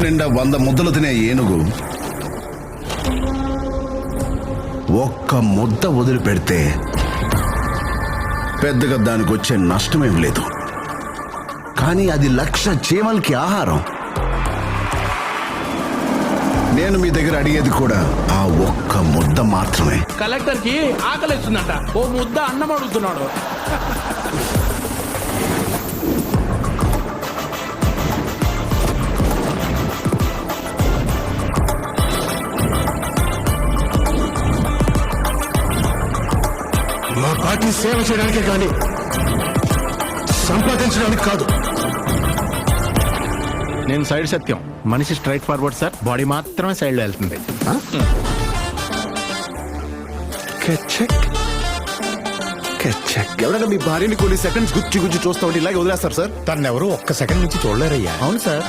నిండా 100 ముద్దలు తినే ఏనుగు ఒక్క ముద్ద వదిలిపెడితే పెద్దగా దానికి వచ్చే నష్టమేం లేదు. కానీ అది 1,00,000 చీమలకి ఆహారం. నేను మీ దగ్గర అడిగేది కూడా ఆ ఒక్క ముద్ద మాత్రమే. కలెక్టర్ కి ఆకలిస్తుందట, ఓ ముద్ద అన్నం అడుగుతున్నాడు. మా పార్టీ సేవ చేయడానికే కానీ సంపాదించడానికి కాదు. నేను సైడ్ సత్యం, మనిషి స్ట్రైట్ ఫార్వర్డ్ సార్, బాడీ మాత్రమే సైడ్ లో వెళ్తుంది. ఎవరైనా మీ భార్యని కొన్ని సెకండ్స్ గుచ్చి చూస్తా ఉంటే ఇలాగే వదిలేస్తారు సార్. తను ఎవరు ఒక్క సెకండ్ నుంచి చూడలేరయ్యా. అవును సార్.